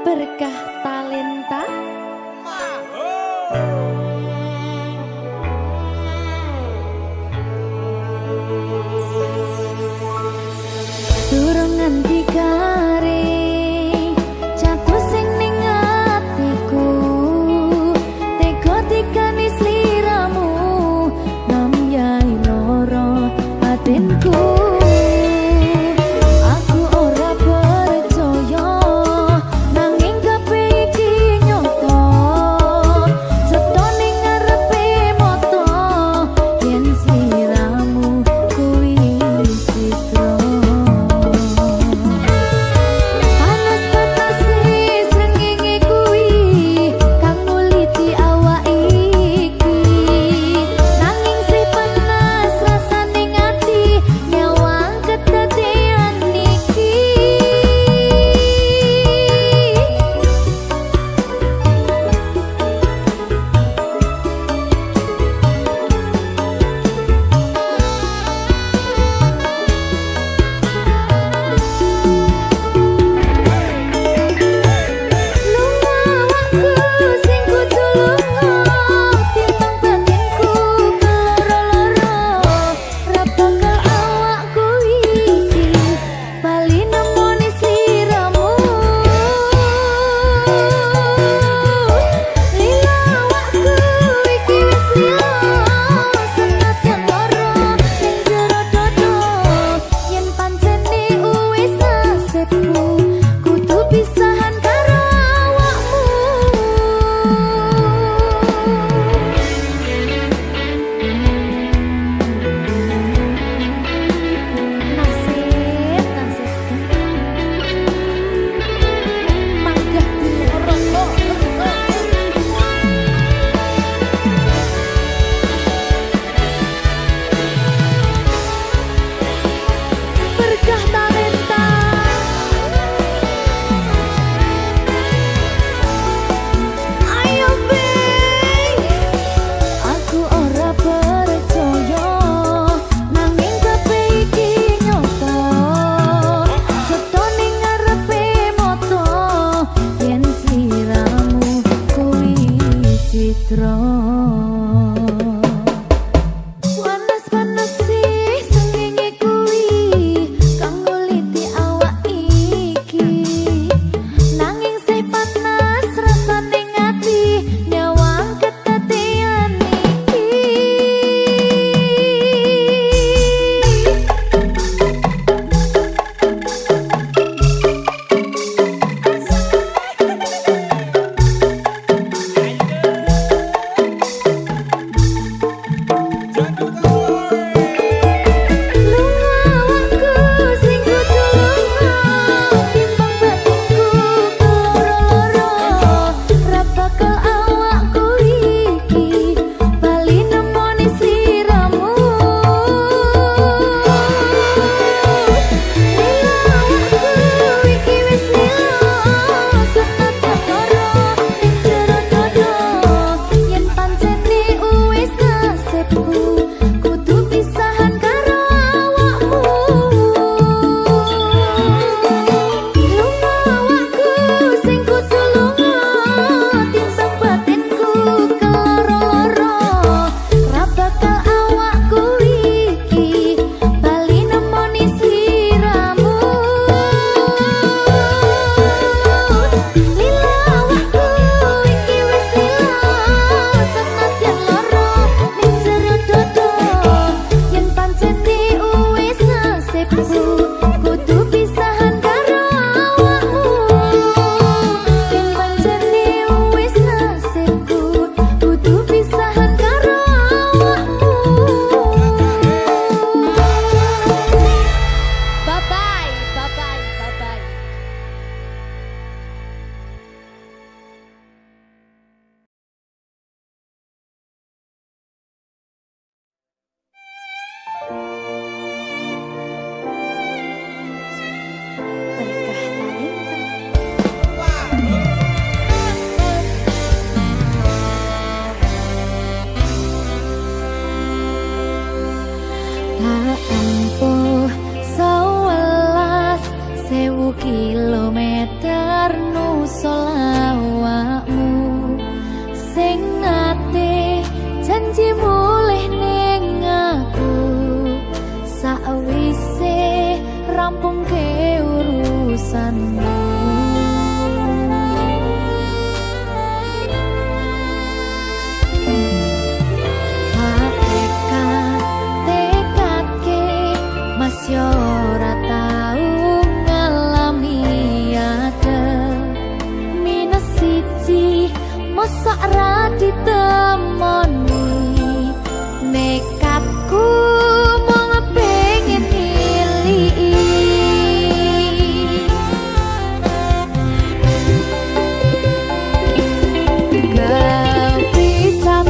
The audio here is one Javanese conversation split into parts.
Berkah talenta. Durung nganti garing jatuh sing ning atiku, tega tikani sliramu namyai loro batinku. Aku ora percaya nanging kabeh iki nyata, cetha ning ngarepe mata yen sliramu kuwi citra. janji mulih ning aku sakwise rampung ke urusanmu. Yo ora tau ngalami ada minus siji mosok ra ditemoni nekatku mau pengen milih gak bisa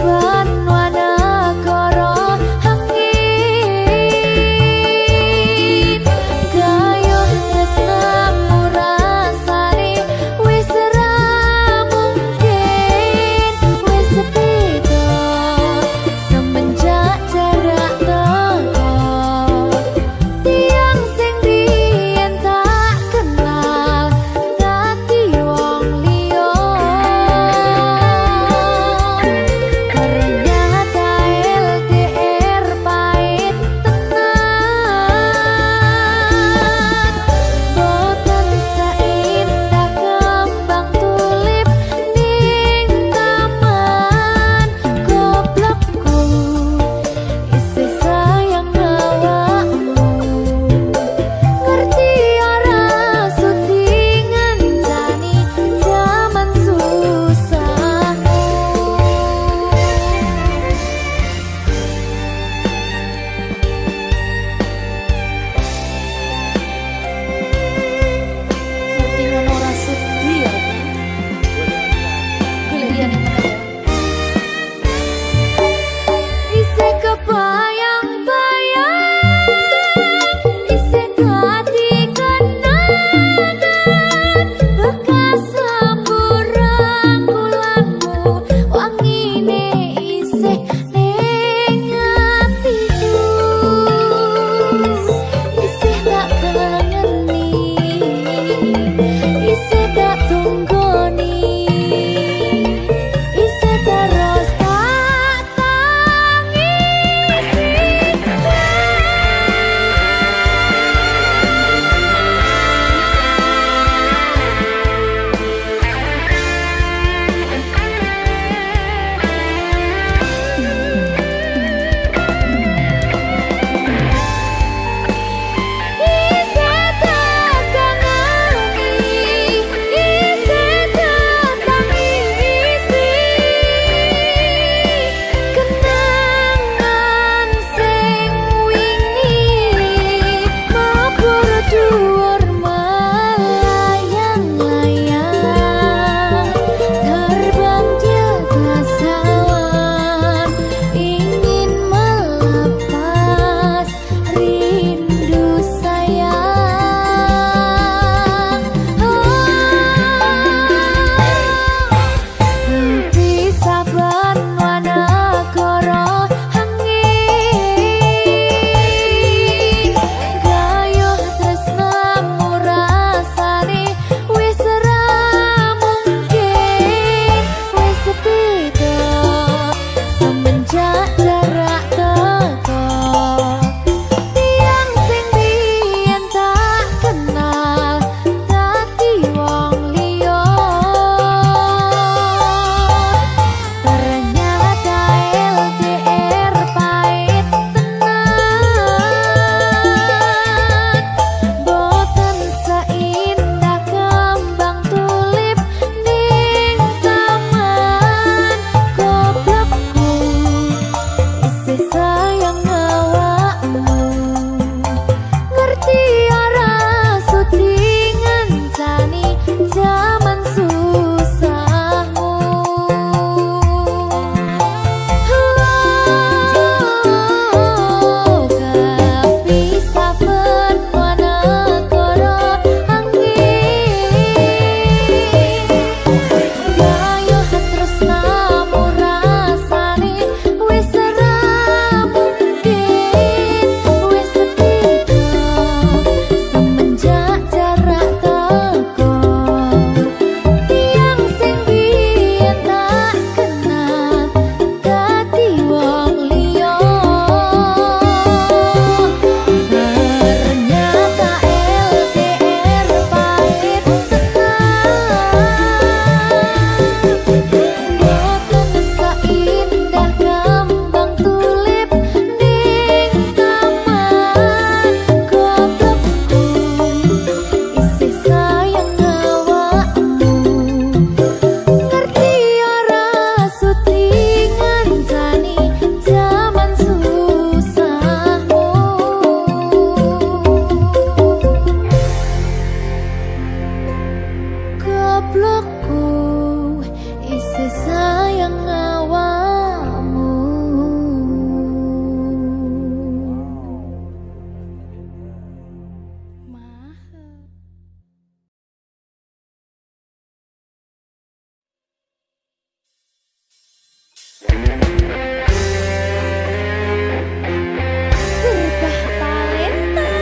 Berkah talenta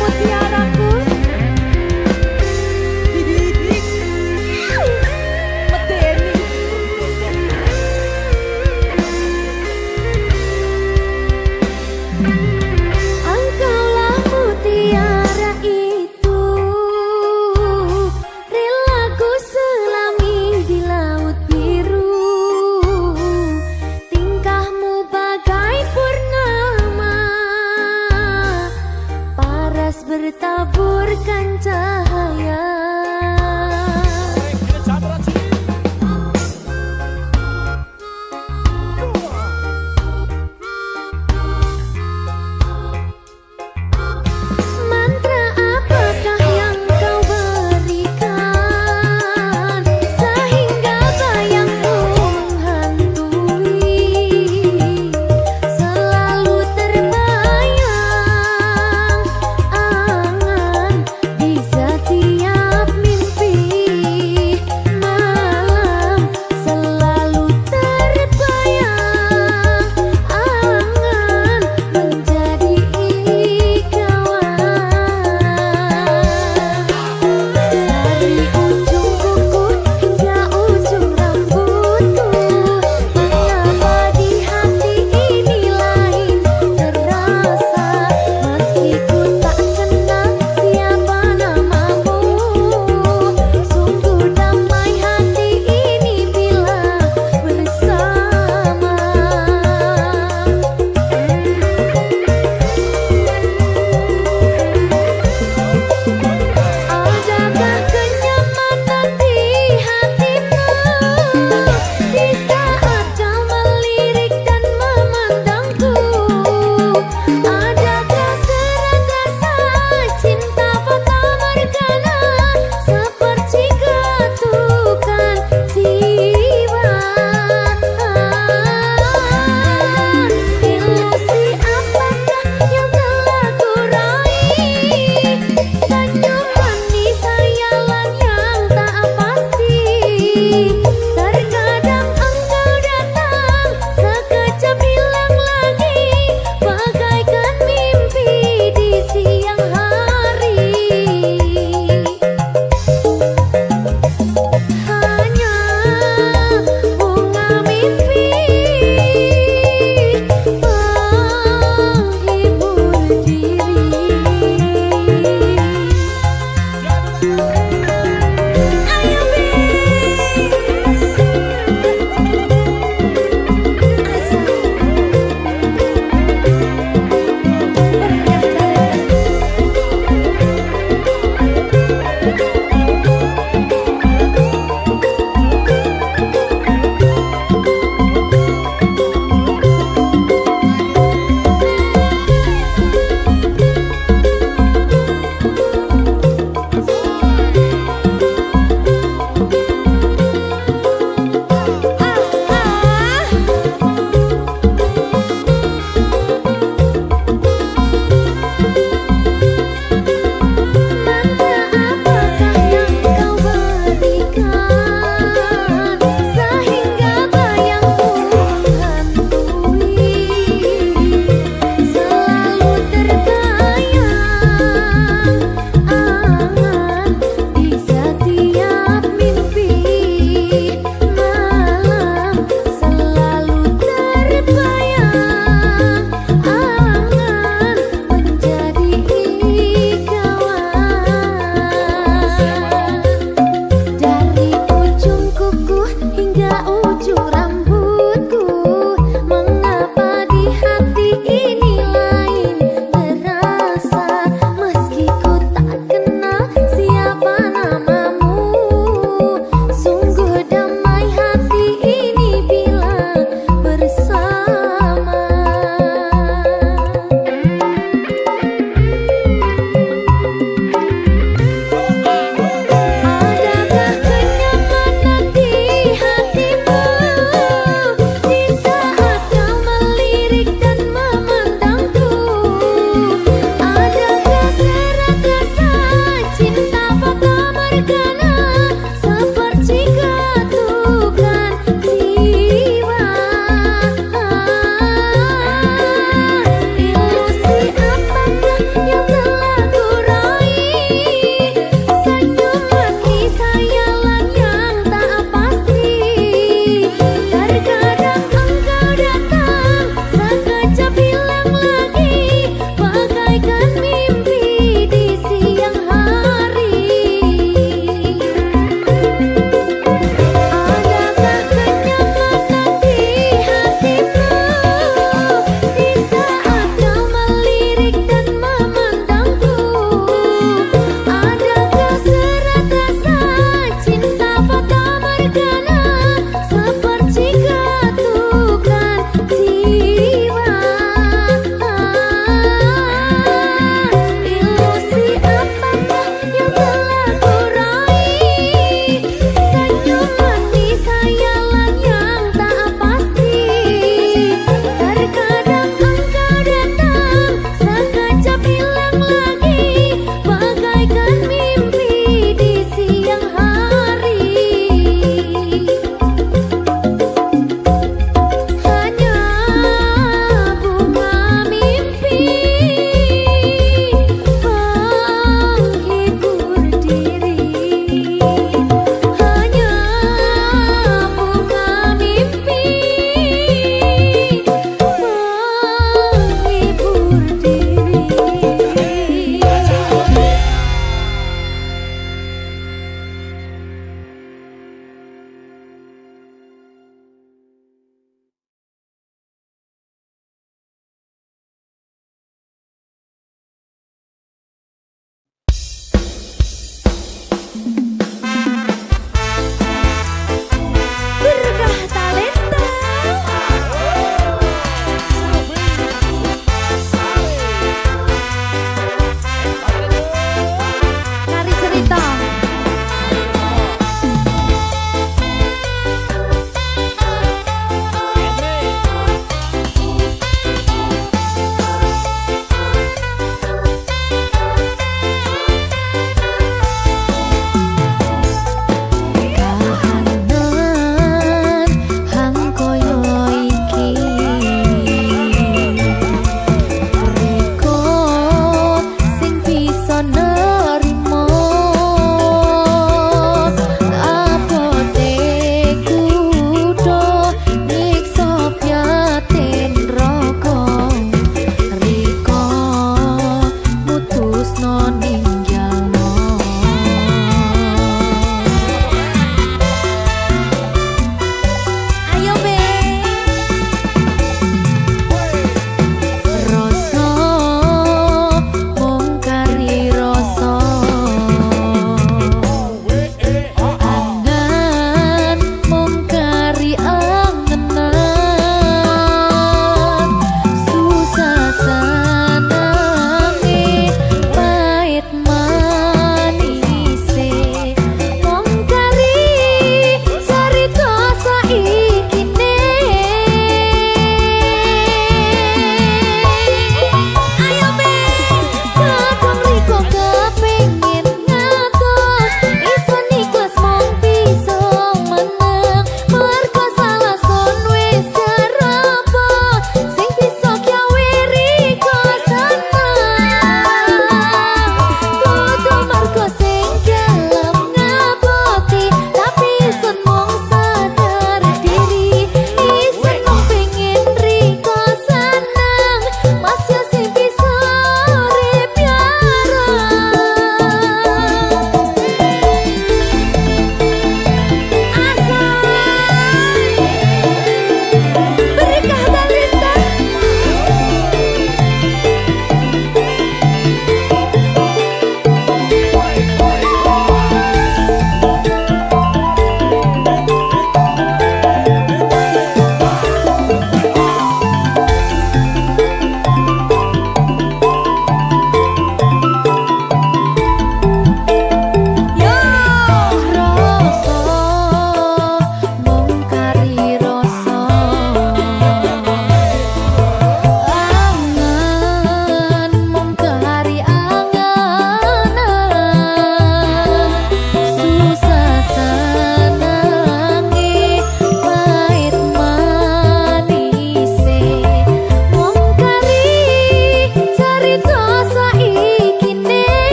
mutiaraku medeni. Engkaulah mutiara itu, rela ku selami di laut biru. Tingkahmu bagai purnama, paras bertaburkan cahaya. Mantra apakah yang kau berikan sehingga bayangmu menghantui, selalu terbayang angan di setiap mimpi. Malam selalu terbayang angan menjadi kawan. Dari ujung kuku hingga ujung rambutku, mengapa di hati ini lain terasa, meski ku tak kenal siapa namamu. Sungguh damai hati ini bila bersama. Adakah kenyamanan di hatimu di saat kau melirik dan memandangku? Adakah serangkasa cinta fata morgana seperti ketukan jiwa? Ilusi apakah yang telah ku raih? Senyum manis hayalan yang tak pasti. Terkadang engkau datang, sekejap hilang lagi, bagaikan mimpi di siang hari. Hanya bunga mimpi menghibur diri. Ayo mantra apakah yang kau berikan sehingga bayangmu menghantui, selalu terbayang angan di setiap mimpi. Malam selalu terbayang angan menjadi kawan. Dari ujung kuku hingga ujung rambutku, mengapa di hati ini lain terasa, meski ku tak kenal siapa namamu. Sungguh damai hati ini bila bersama. Adakah kenyamanan di hatimu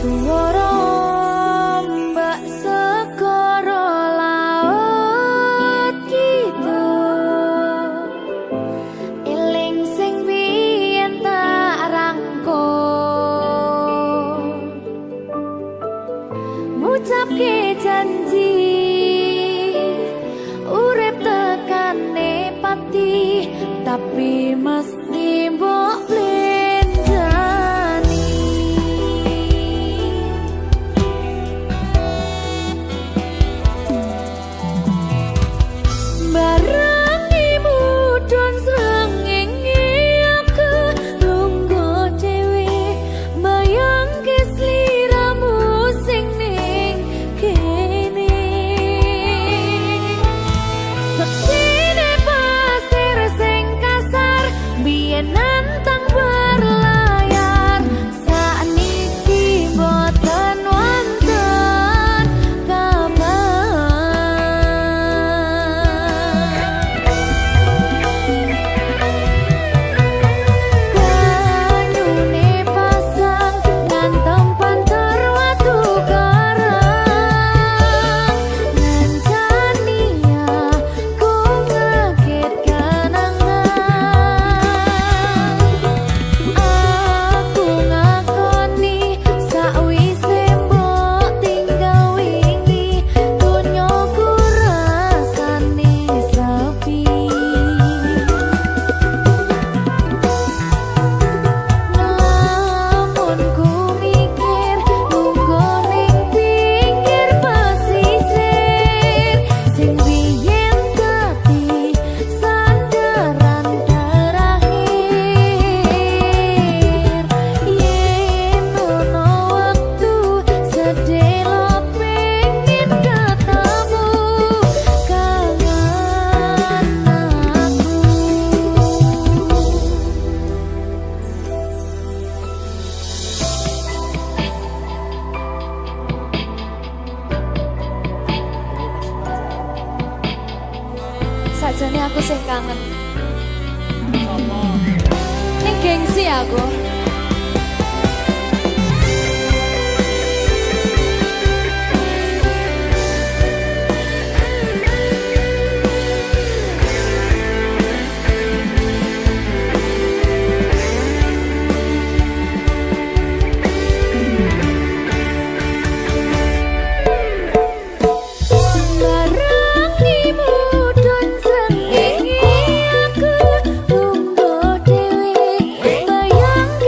Suara mbak segara laut gitu eling sing biyen tak rangkul ngucapke janji urip tekane pati tapi mesti mbok blendani barangi mudhun srengenge aku lungguh dhewe bayangke sliramu sing ning kene seksine pasir sing kasar biyen nantang berlayar sakniki boten wonten kabar banyune pasang ngantem pantar watu karang ngancani aku ngakit kenangan aku ngakoni sakwise mbok tinggal wingi dunyaku rasane sepi namun ku mikir lungguh ning pinggir pesisir sing biyen dadi sandaran terakhir yen ono wektu sedelo pengen ketemu kangen aku. Sajane aku sih kangen. Ning gengsi aku. Barangi mudhun srengenge aku lungguh dhewe bayangke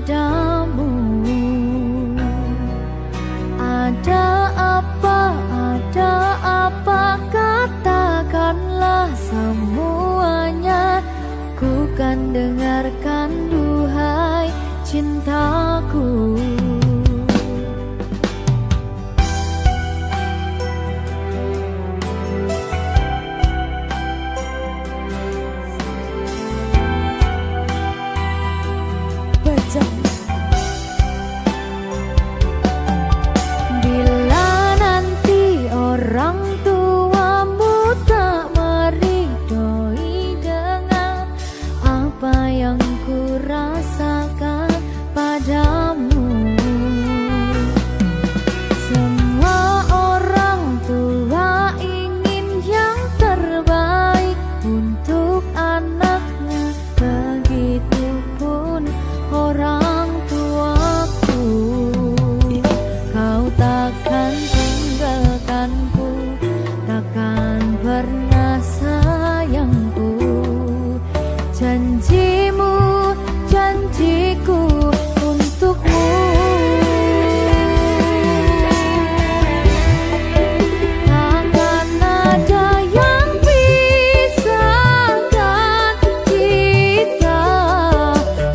padamu. Ada apa, katakanlah semuanya. Ku kan dengarkan duhai cintaku. Bila nanti orang tuamu tak meridhoi dengan apa yang ku rasakan padamu. Semua orang tua ingin yang terbaik untuk anaknya, begitupun orang tuaku. Kau takkan tinggalkanku, takkan pernah sayangku. Janjimu, janjiku untukmu. Takkan ada yang pisahkan kita,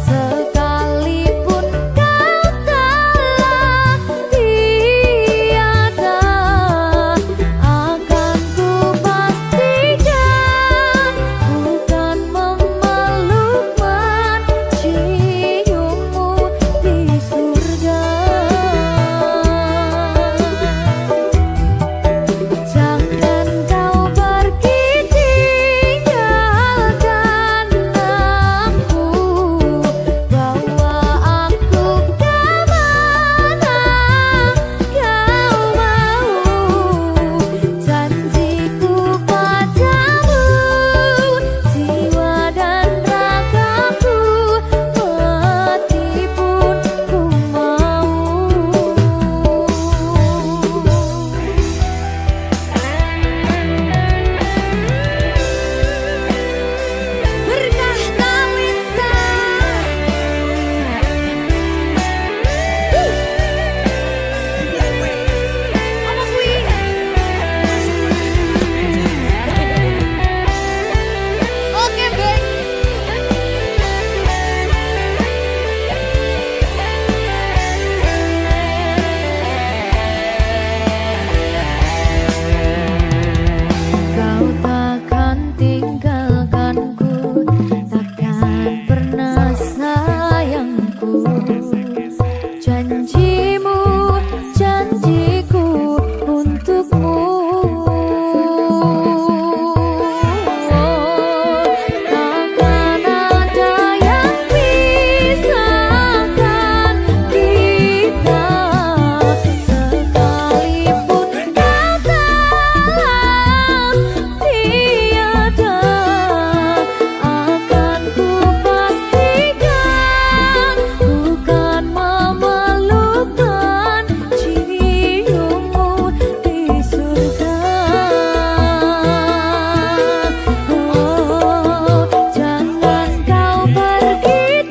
sekalipun kau telah tiada. Akan ku pastikan bukan memeluk menciummu di surga. Jangan kau pergi tinggalkan aku, bawa aku kemana kau mau. Janjiku padamu, jiwa dan ragaku, mati pun ku mau. Berkah Talita. Apa kuwi? Oke, baik. Kau takkan tinggalkanku, takkan pernah sayangku. Janjimu, janjiku untukmu. Takkan ada yang pisahkan kita, sekalipun kau telah tiada. Akan ku pastikan bukan memeluk menciummu di surga. Oh, jangan kau pergi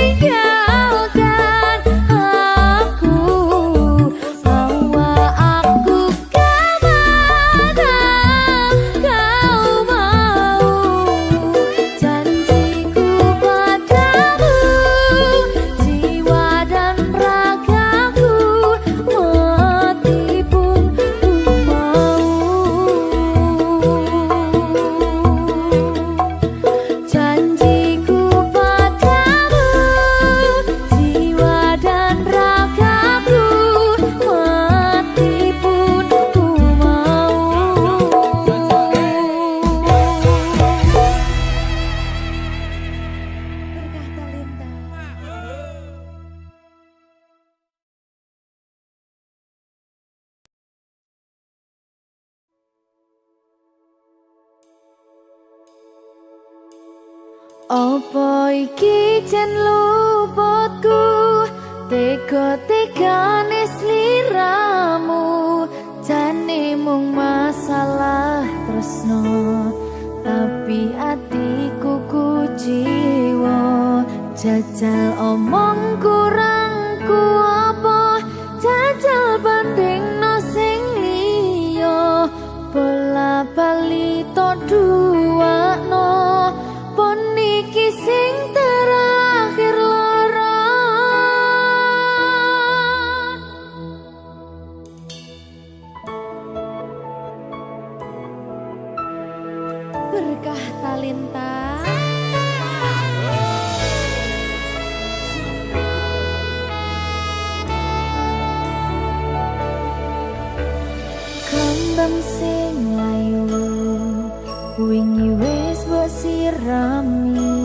tinggalkan aku, bawa aku kemana kau mau. Janjiku padamu, jiwa dan ragaku, mati pun ku mau. Janjiku padamu, jiwa dan ragaku, mati pun ku mau. Berkah Talita. Apa iki jen luputku, tega-tegane sliramu. Jane mung masalah tresno, tapi atiku ku jiwa Jajal omong kurangku apa, jajal banding no sing liya, bola bali to dua no, pon iki sing terakhir lara. Berkah talenta. Kembang sing layu wingi wis mbok sirami,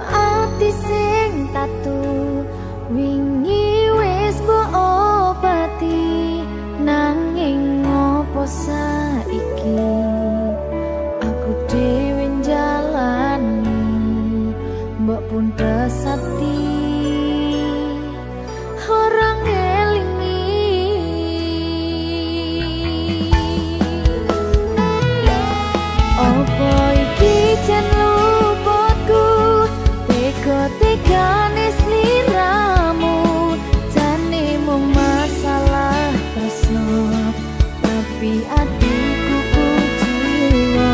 ati sing tatu wingi wis mbok obati, nanging ngopo saiki aku dhewe njalani mbok pun pesati orang jan luputku, tega-tegane sliramu, jane mung masalah tresno, tapi atiku kujiwa,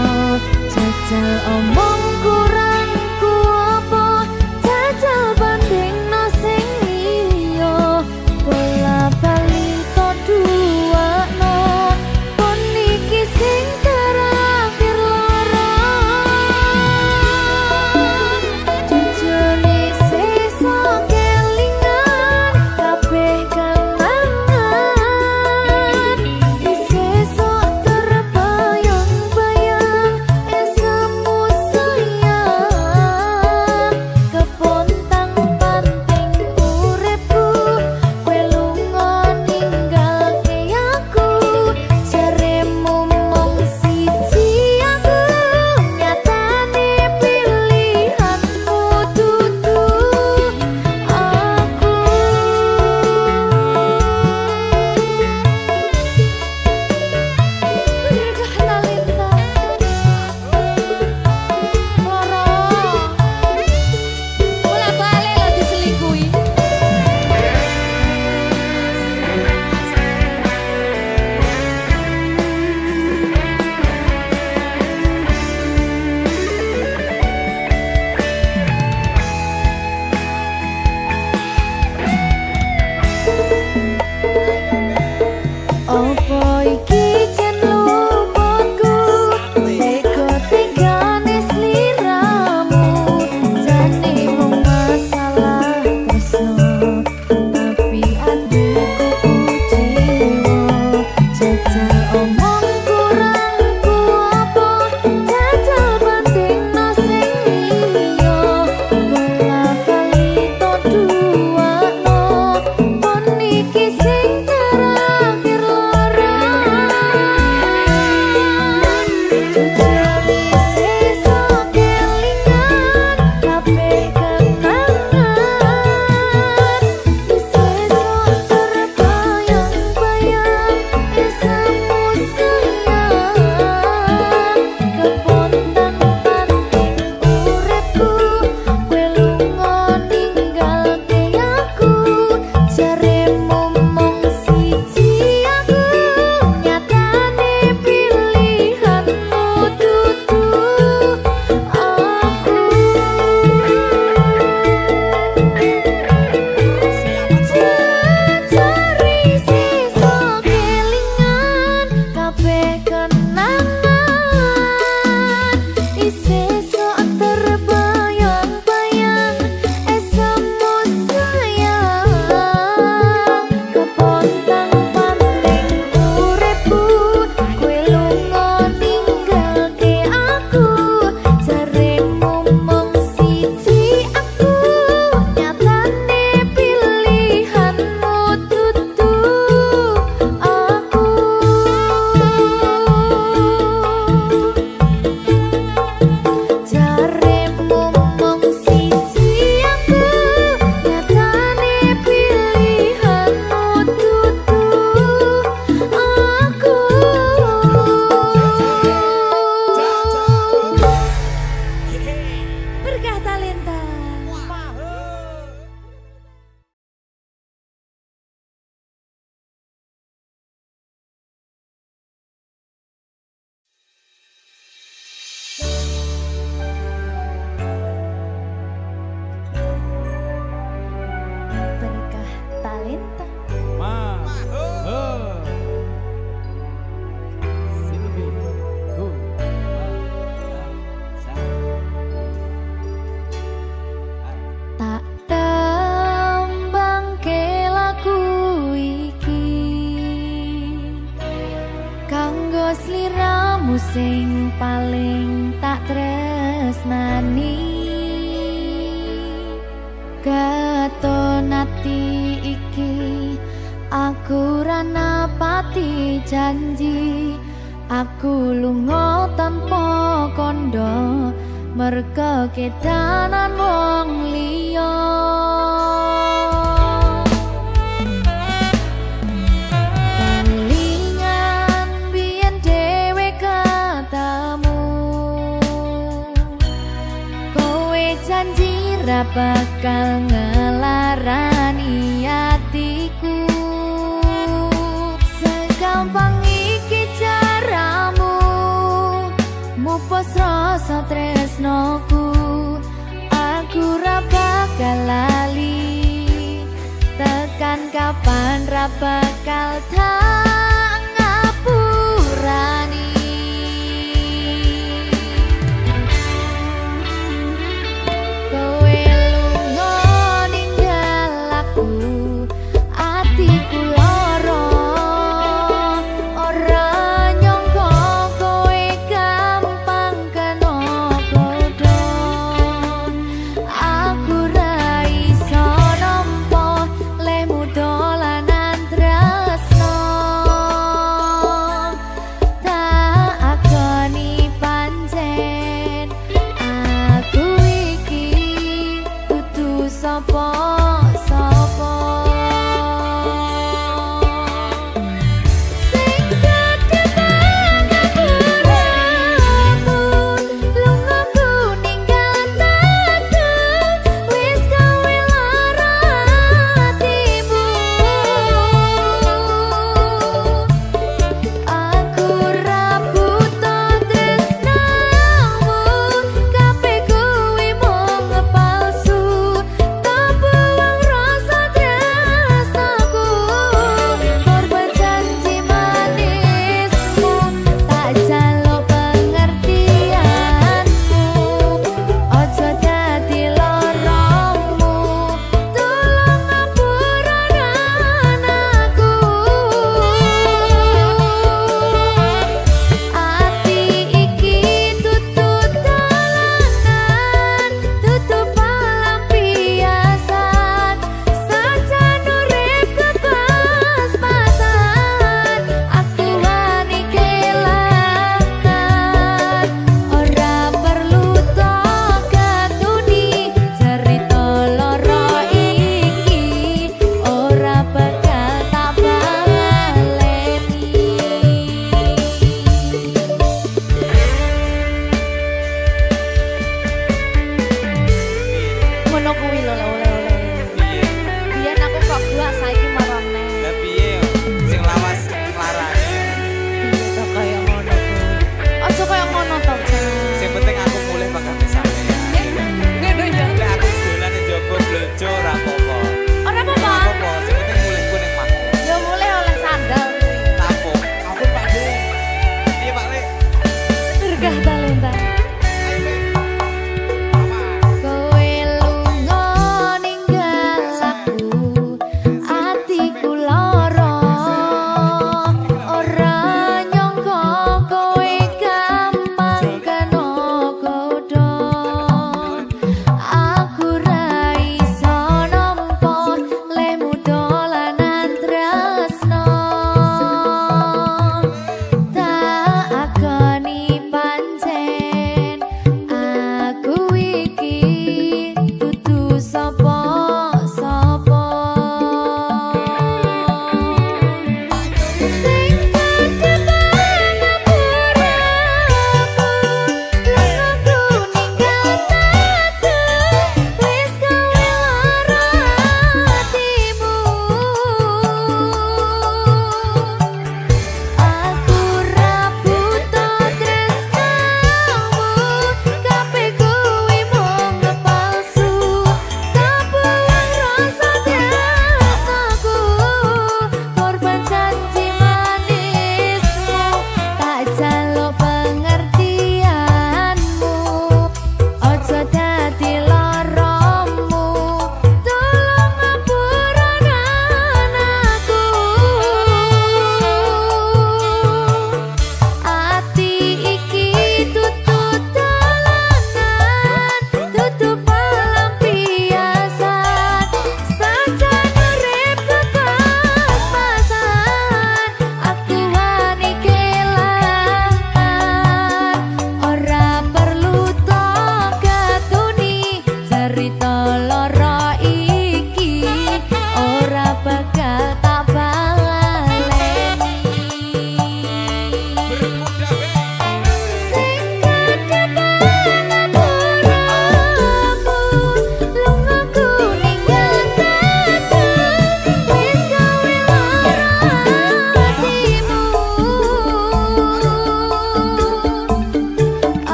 jajal omong kurangku apa, jajal banding no sing liya, bola bali to dua no, pon iki sing terakhir lara. Terbayang-bayang, esamu talenta. Tak tembangke lagu iki kanggo sliramu sing paling tak tresnani. Katon ati iki aku ra napati janji, aku lunga tanpa kondo merga kedanan wong liya. Kelingan biyen dhewe katamu, kowe janji ra bakal ngelarani hatiku. Segampang iki caramu mupus rasa tresnoku, aku ra bakal lali, tekan kapan ra bakal tak ngapurani. Kowe lunga ninggal aku, atiku lara, ora nyangka kowe gampang kena godha. Aku ra iso nampa lemu dolanan tresno, tak akoni pancen aku iki dudu sapa-sapa. Sing dadi pangapuramu, lungaku ninggal takku, wis gawe lara atimu. Aku ra buta tresnamu, kabeh kuwi mung palsu, tak buang rasa tresnaku. Korban janji manismu, tak jaluk pengertianmu, ojo dadi loromu, tolong ngapuraken aku. Ati iki tutut dolanan, tutup pelampiasan, sajan uripku pas-pasan, aku wani kelangan. Ora perlu tok katuni cerita loro iki, ora bakal tak baleni. Ngono kuwi lho oleh-oleh. Biyen aku kok buak saiki marane. Lah piye yo sing lawas larane. Iya to kaya ngono ku. Aja kaya ngono to, Jan. Sing penting aku mulih pangkat sampe ya. Ngono ya. Lah aku dolan nang njaba blonjo ora apa-apa. Ora Ora apa-apa. apa-apa, sing penting mulihku ning mangku. Ya mulai oleh sandal. Tapuk. Aku Pak De. Piye Pak Le? Dirgah talenta. Ayo Le. Mama. Kowe lunga ninggal aku,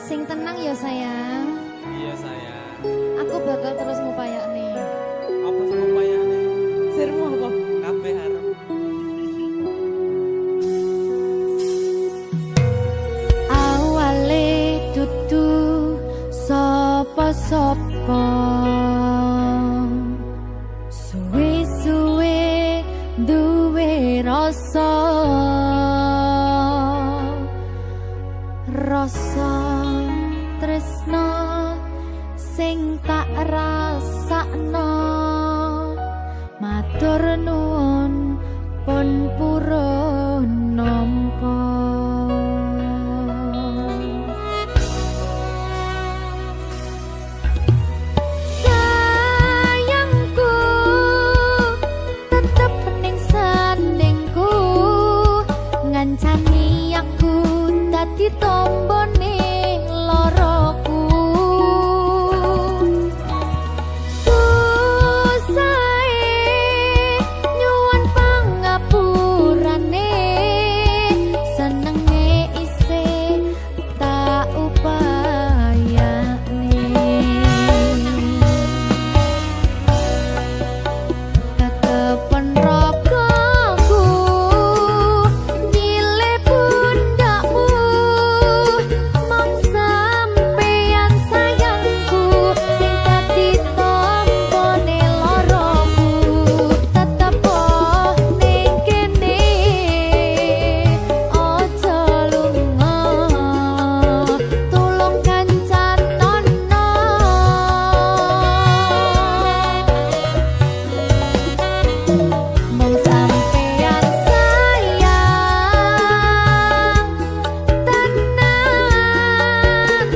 Sing tenang ya sayang. Iya sayang. Aku bakal terus ngupayakne. Apa sih upayane? Sirmu apa? Kabeh arep. Awale dudu sapa-sapa. Suwe-suwe duwe rasa. Rasa tresno sing tak rasakno. Matur nuwun pun purun nampa. Sayangku tetep ning sandingku, ngancani aku dadi tombone loroku. Nyuwun pangapurane, senenge isih tak upayane. Ketepen ragaku nyilih pundakmu, mong sampeyan sayangku sing dadi tombone loroku. Tetep ning kene aja lunga, tulung kancanono. Mong sampeyan sayang tenan,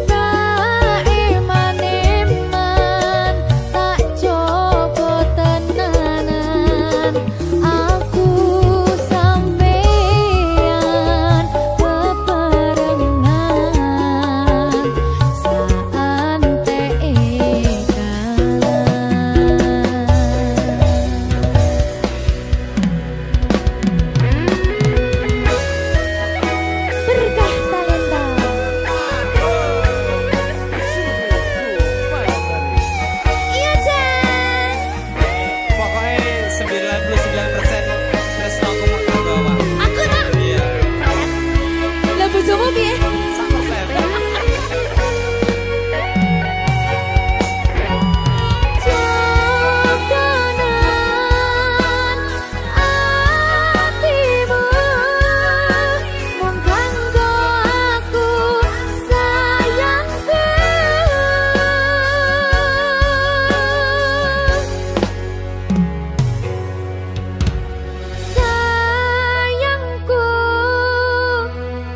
tak iman-iman, tak coba tenanan. Aku sampeyan bebarengan, saante berkah talenta. Iya Jan. Pokoknya 99% tresno aku bakal bawa. Aku tak. Iya. Lah bojomu piye? 100%. Jogonan atimu, mung kanggo aku sayangku. Sayangku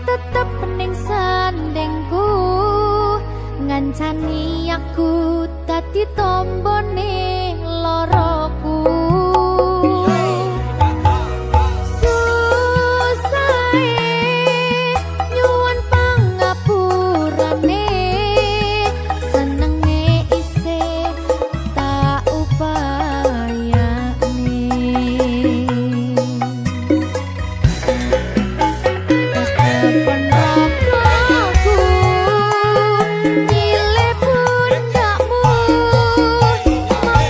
tetep ning sandingku, ngancani aku dadi tombone loroku. Susahe nyuwun pangapurane, senenge isih tak upayane. Ketepen ragaku nyilih pundakmu, mong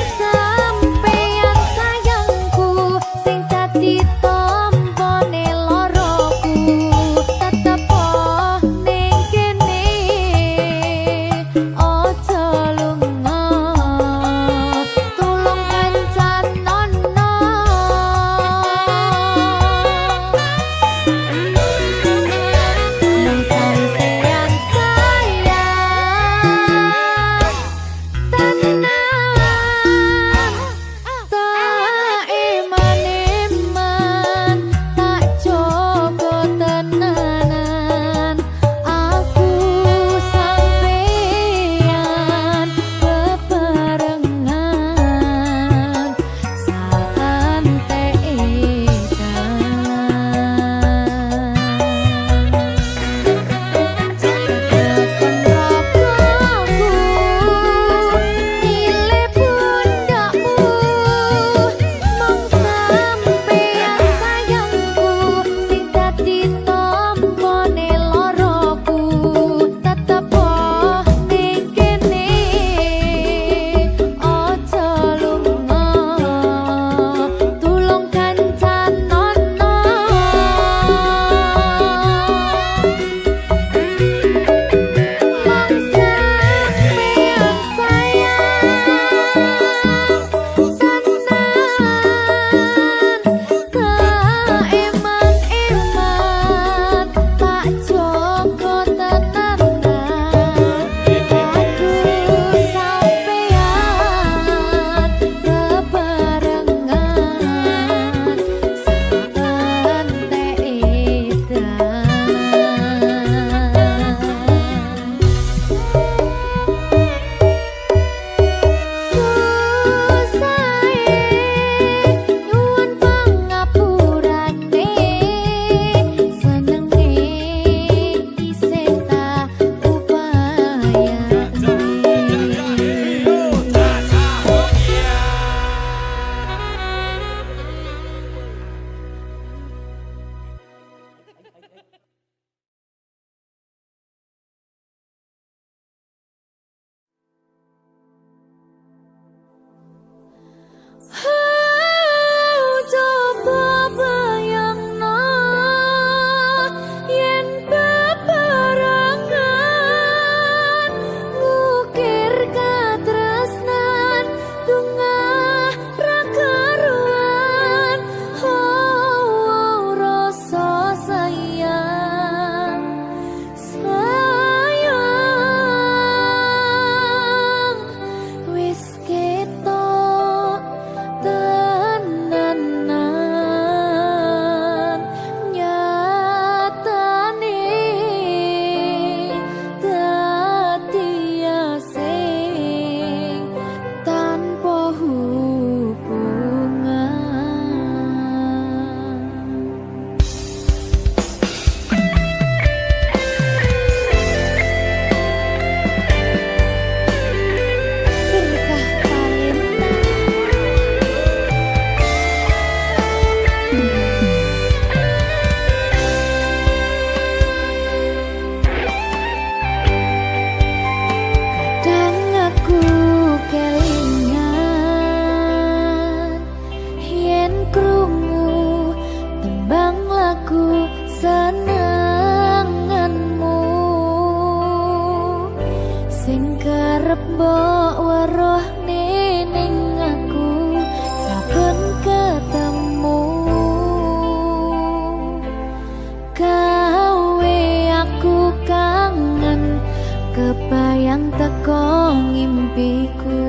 kebayang teko ngimpiku.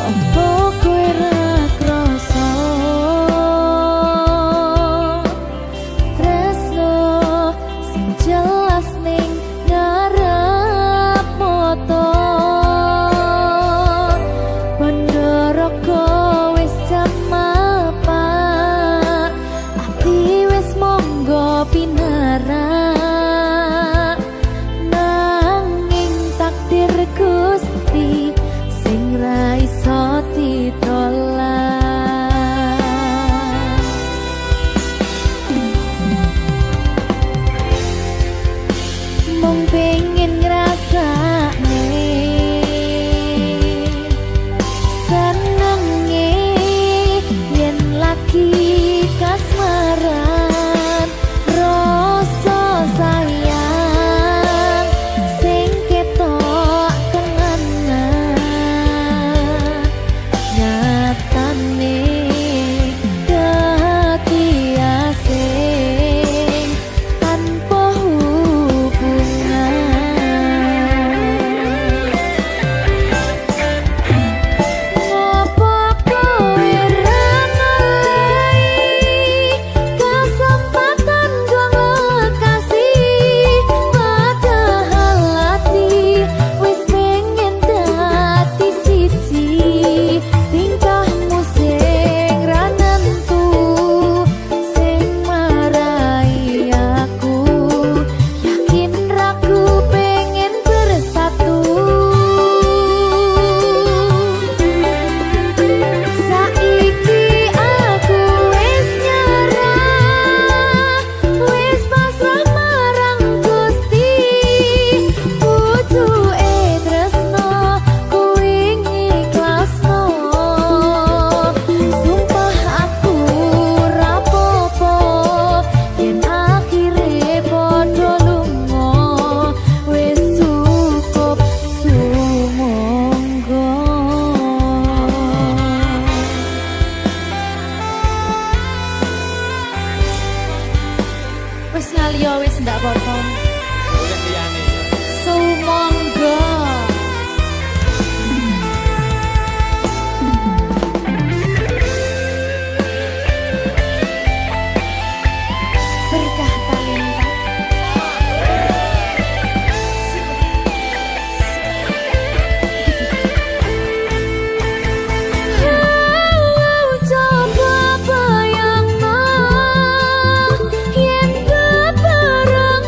Opo kowe ra krasa tresno sing jelas ning ngarep moto Pandoroko wis jam mapan ati wis monggo pinarak nanging takdir Gusti sing ra iso ditolak. Mung pengen ngrasakne senenge yen lagi kasmaran rasa sayang sing ketok kenangan nyatane dadi asing tanpa hubungan. Ngopo kowe ra ngalih kesempatan kanggo kasih padahal ati wis pengen dadi siji tingkahmu sing ra nentu sing marai aku yakin ragu pengen bersatu. Saiki aku wis nyerah wis pasrah marang Gusti pucuke tresno kuwi ngikhlasno sumpah aku ra apa-apa yen akhire padha lunga wis cukup sumangga. Wis ngaliyo wis ndak apa-apa. Boleh liyane ya. Sumangga. Berkah talenta. Coba bayangno yen bebarengan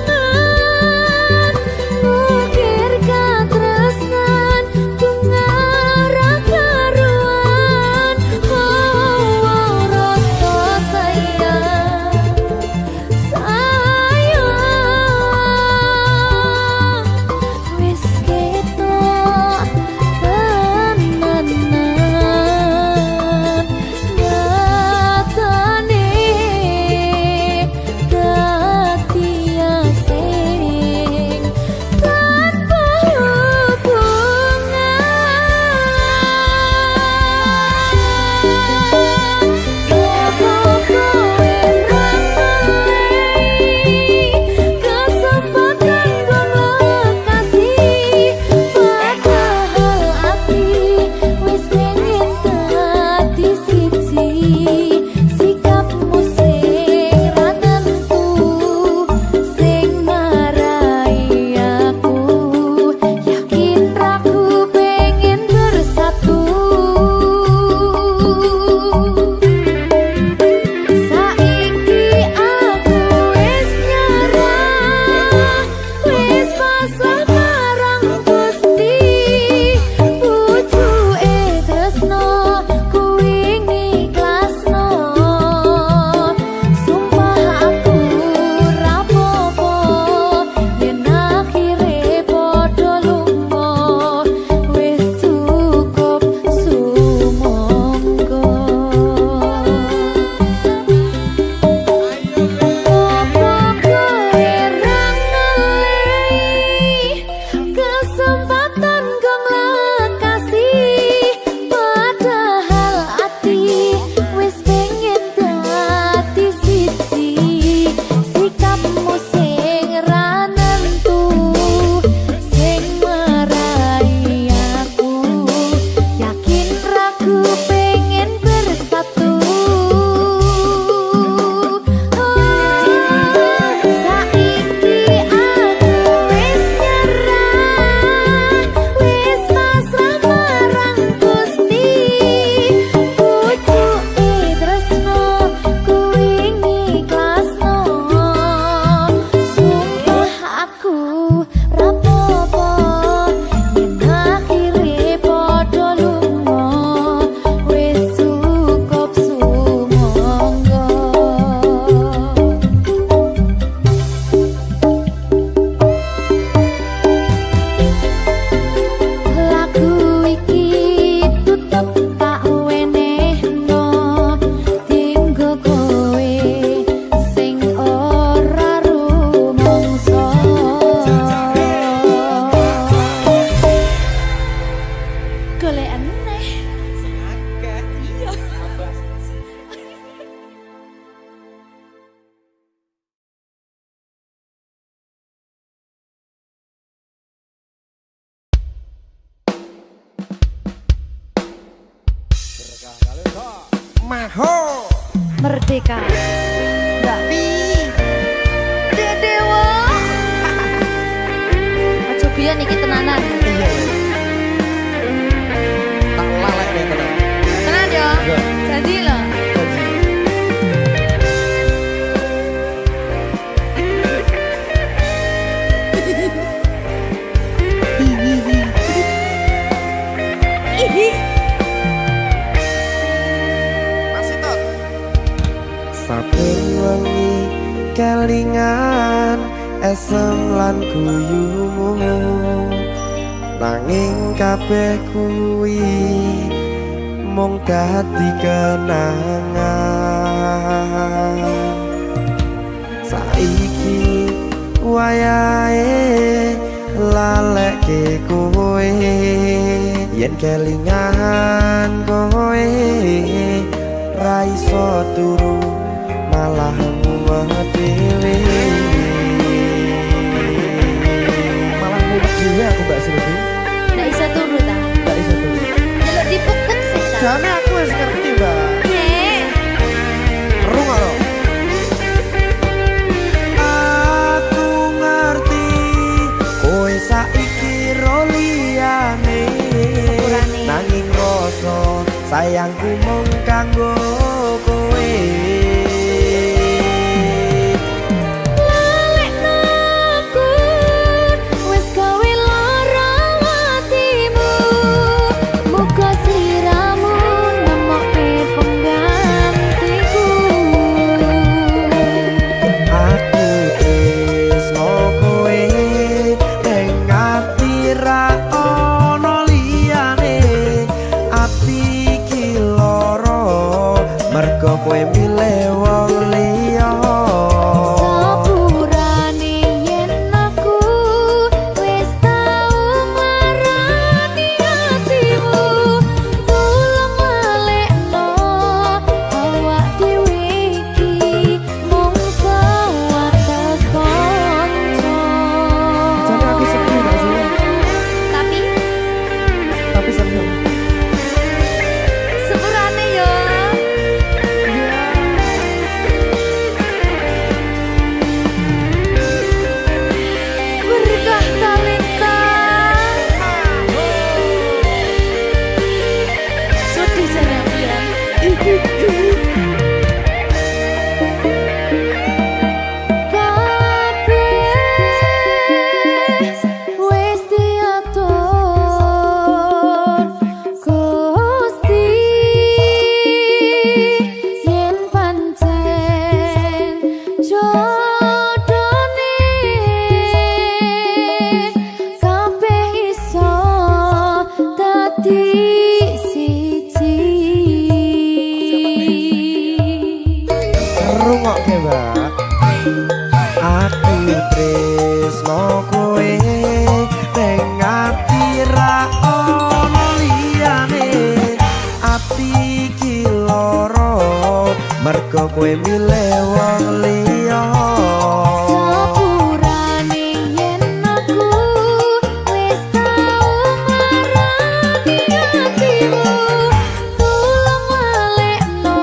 Maho Merdeka. Mbak Pi. Dedewo. Aja biyen iki tenanan. iya tak lalek deh tenan Tenan yo. Iya. Jadi lho. masih tot Saben wengi kelingan esem lan guyumu nanging kabeh kuwi mung dadi kenangan saiki wayahe lalekke kowe yen kelingan kowe ra iso turu malah mumet dhewe malah mumet dhewe aku Mbak Silvi Ndak iso turu ta. gak iso tuh Delok dipukuk sih ta. jane aku wis ngerti Mbak Nek. terus karo aku ngerti kowe saiki ro liyane Sepurane. nanging rasa sayangku mung kanggo kowe Lalekno aku wis gawe lara atimu. Muga sliramu nemokke penggantiku. aku tresno kowe ning ati ra ono liyane ati iki lara mergo kowe milih wong liya Sepurane yen aku wis tau marani atimu. Tulung lalekno awak dhewe iki mung sewates kanca. jane aku sedih gak sih Tapi seneng sepurane yo. Berkah talenta. Sedih jane aku ya. Kabeh wis diatur Gusti yen pancen jodone kabeh iso dadi siji. rungokke Mbak aku tresno kowe ning ati ra ono liyane ati iki lara mergo kowe milih wong liya Sepurane yen aku wis tau marani atimu. Tulung lalekno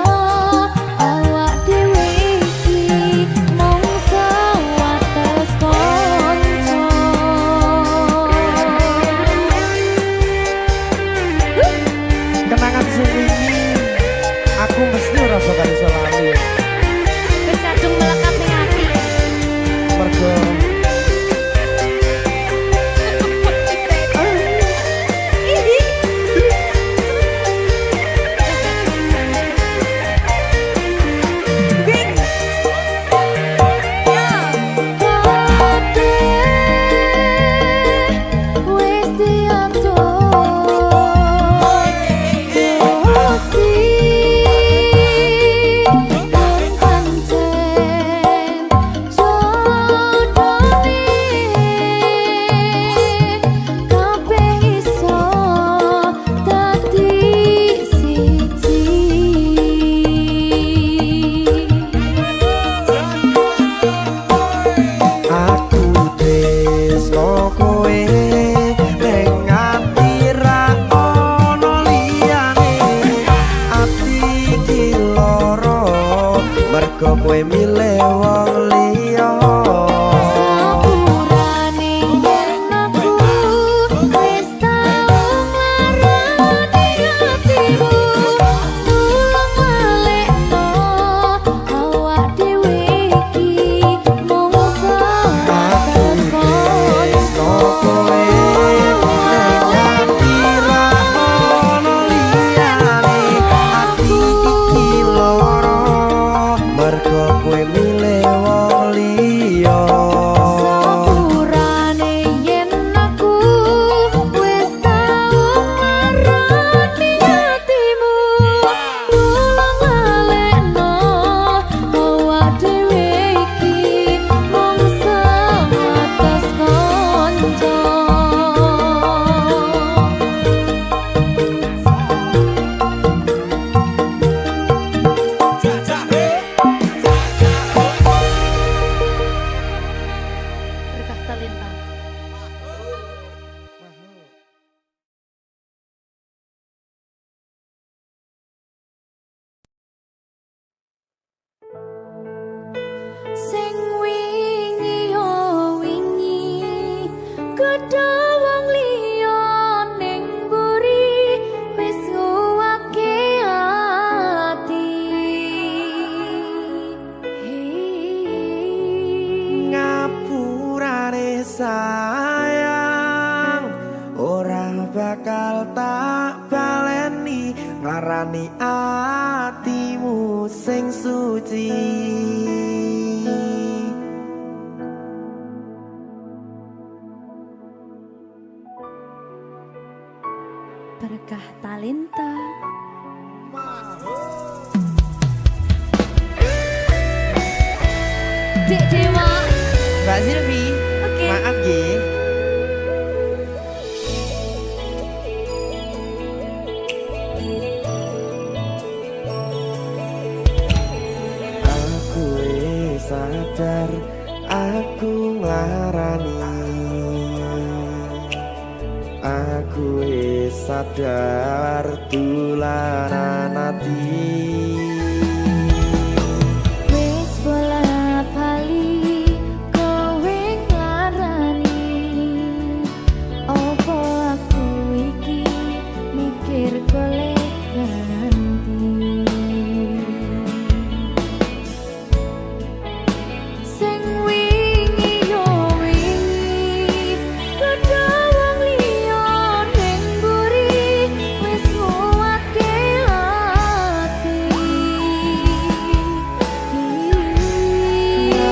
awak dhewe iki mung sewates kanca. kenangan sing wingi aku mesti ora bakal iso lali sayang ora bakal tak baleni nglarani atimu sing suci. Berkah talenta. Dek Dewa. Mbak Silvi, Oke. maaf nggih. Aku sadar aku nglarani. Aku sadar tulanan ati. Wis bola bali kowe nglarani. Opo aku iki mikir golek ganti. Sing wingi yo wingi padha wong liya ning mburi wis nguwatke ati.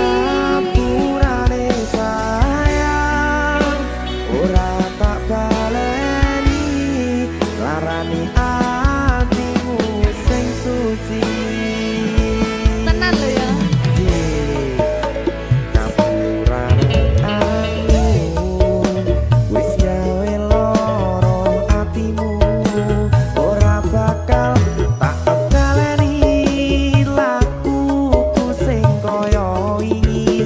Ngapurane sayang ora tak baleni larani atimu sing suci. Tenan lho ya. Ngapurane aku wis gawe loro atimu ora bakal tak baleni lakuku sing kaya wingi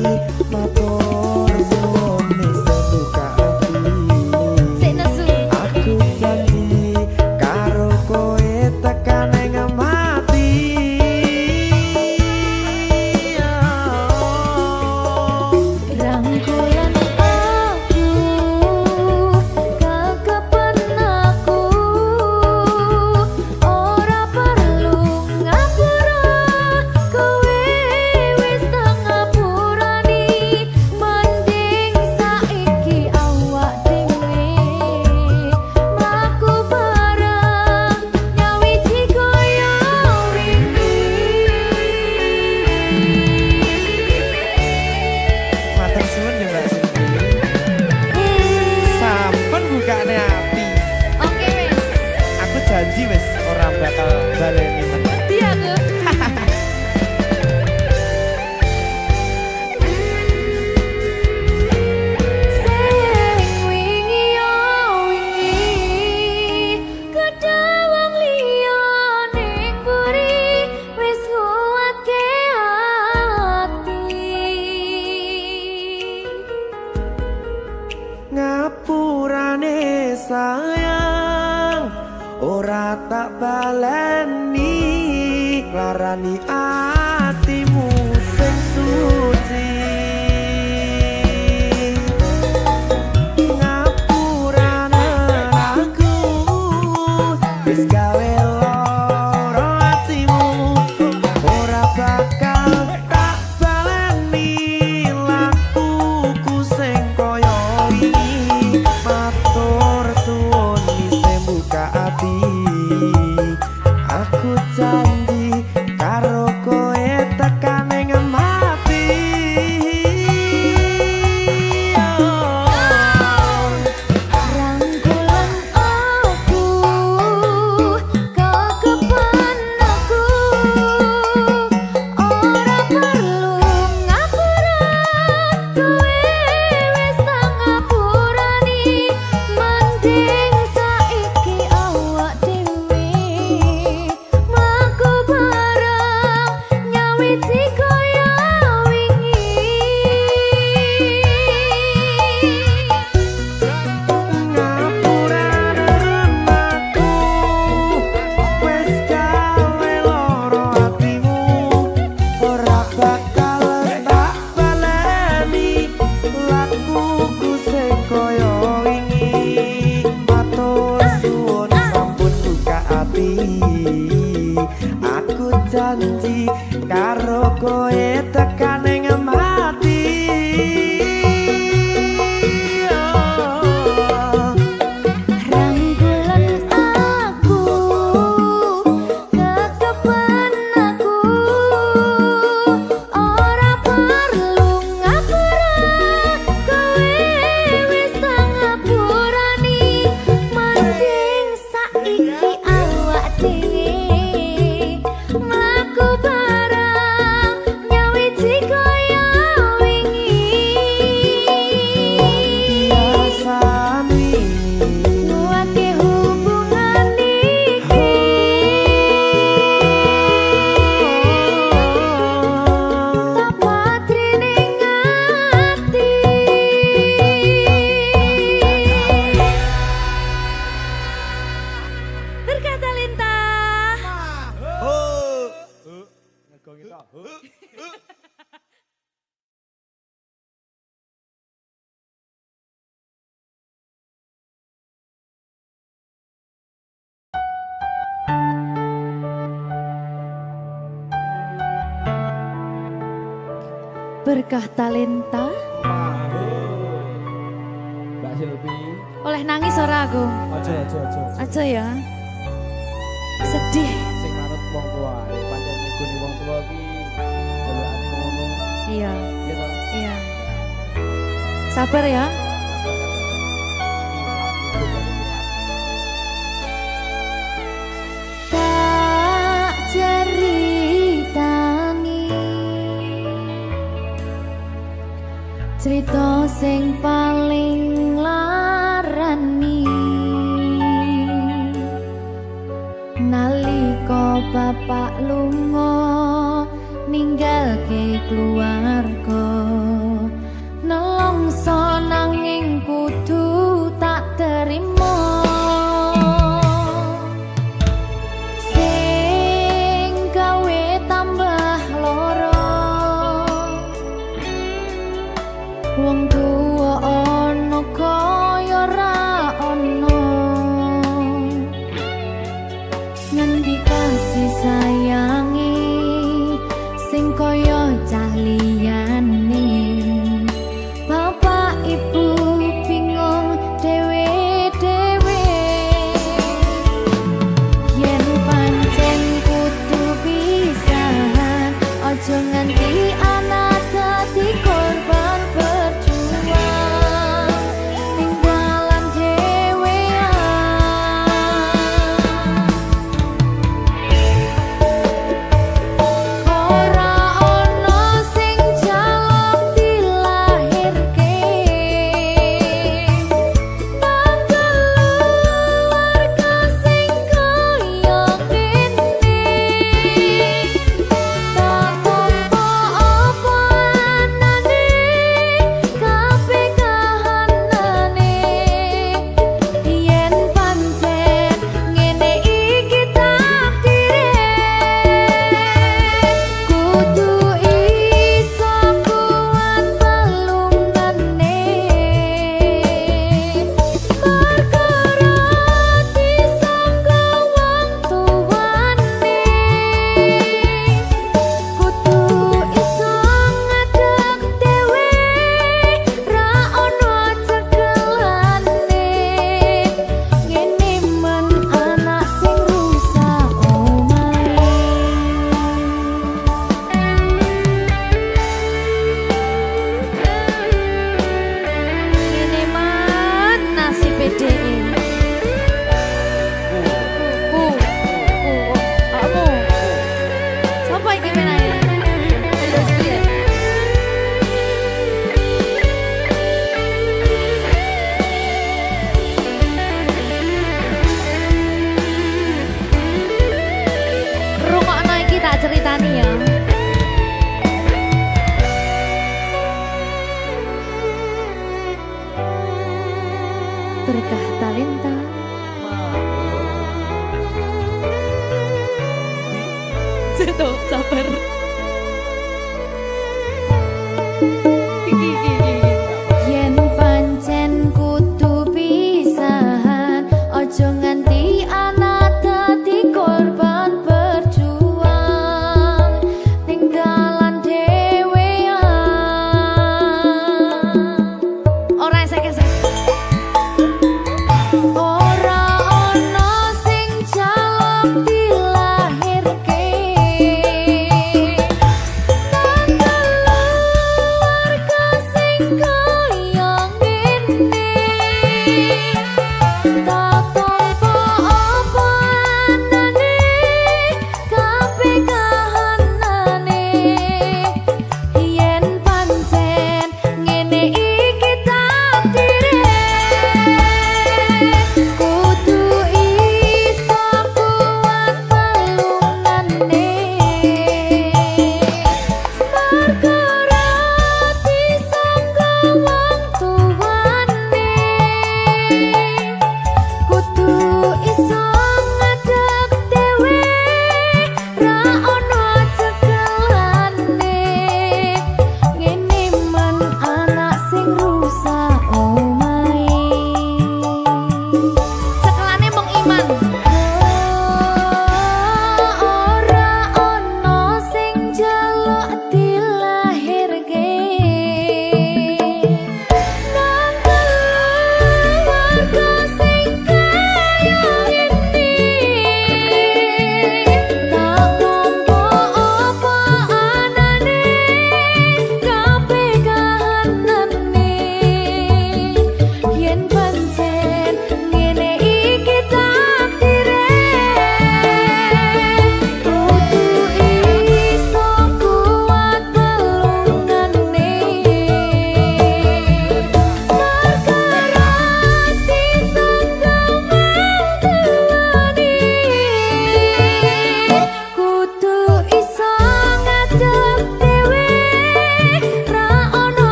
matur suwun wis buka ati. Sik nesu. Aku janji karo kowe tekan ing mati. Rangkulan aku kakapan aku ora perlu ngapura kowe wis tak ngapurani mending saiki awak dhewe mlaku bareng nyawiji koyo wingi. Matur suwun ya Mbak Silvi. Sampun bukane ati. Oke wis. Aku janji wis ora bakal baleni meneh. Dia aku. Sing wingi yo wingi kedawang liya ning mburi wis nguwatke ati. Ngapurane sayang ora tak baleni larani atimu sing suci. Ngapurane aku wis gawe loro atimu ora bakal tak baleni lakuku sing kaya wingi matur suwun wis buka ati. Aku janji karo kowe Berkah talenta. Mbak Silvi. Oleh nangis ora aku? Aja. Aja ya. Sedih. Sing manut wong tua, pancen ngikuni wong tua ki jelekane ngono. Iya. Iya toh? Iya. Sabar ya. Tak ceritani cerita sing paling larani nalika bapak lunga ninggalke keluarga nelongso nanging kudu tak terima sing gawe tambah loro wong tuwa ana kaya ra ana ngendi kasih sayangi sing kaya cah liyane bapak ibu bingung dewe-dewe yen pancen kudu pisahan aja nganti anak dadi korban berjuang tinggalan dewean ora ono sing jaluk dilahirke tanggal keluarga sing kaya kene tak tampa apa anane kabeh kahanane yen pancen ngene iki takdire kudu iso kuat pelungane perkara disangka wong tuwane kudu iso ngadeg dhewe ra ono cekelane ngene men anak sing rusak omahe ngene man nasib dhewe kamu sapa iki menae terus piye rungokno iki tak ceritani ya berkah talenta Seto, sabar. Yen pancen kudu pisahan, ojo nganti anak dadi korban berjuang tinggalan dhewean. Ora esek-esek. Ora ono sing jaluk dilahirke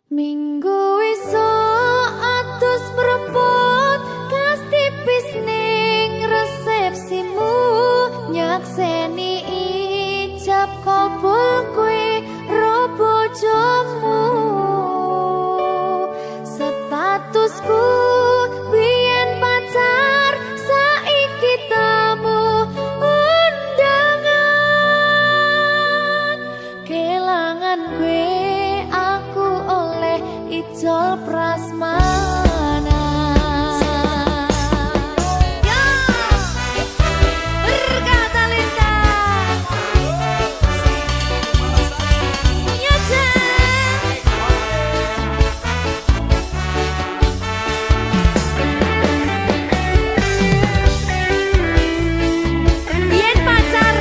Minggu esuk atus mrepot kas tipis ning resepsimu nyakseni ijab kabul kowe ro bojomu statusku biyen pacar saiki tamu undangan kelangan kowe aku oleh ijol prasmana. Ya, berkata Linda. Ya, biyen pacar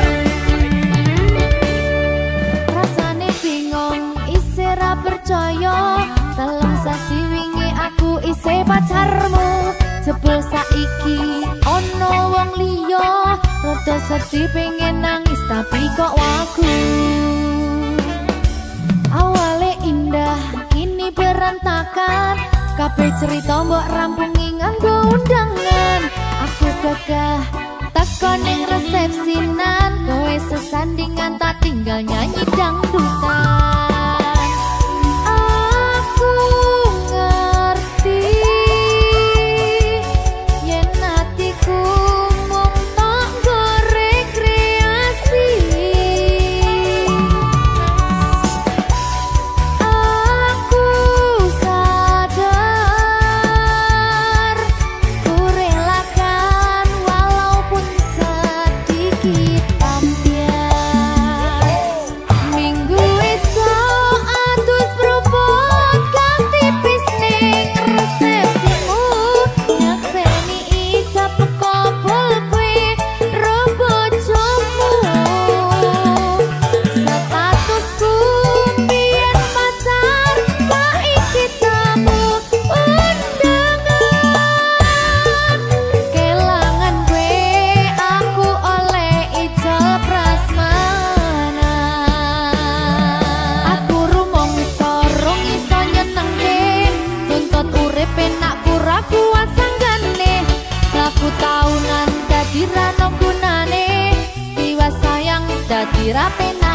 rasane bingung isih ra percaya dalam sasi wingi aku isih pacarmu jebul saiki ono wong liya rada sedih pengen nangis tapi kok wagu awale indah kini berantakan kabeh cerita mbok rampungi nganggo undangan aku gagah teko ning resepsinan kowe sesandingan tak tinggal nyanyi dangdutan aku ngerti yen atiku mung tok nggo rekreasi aku sadar ku relakan walaupun sedikit ambiar minggu esok atus propot kas tipis ning resepsimu nyakseni ijab kabul kowe ro bojomu statusku biyen pacar saiki tamu undangan kelangan kowe aku oleh ijol prasmana aku rumangsa rong iso nyenengke tuntut urip enak pura kuat sanggane laku taunan dadi ra ono gunane tiwas sayang dadi ra penak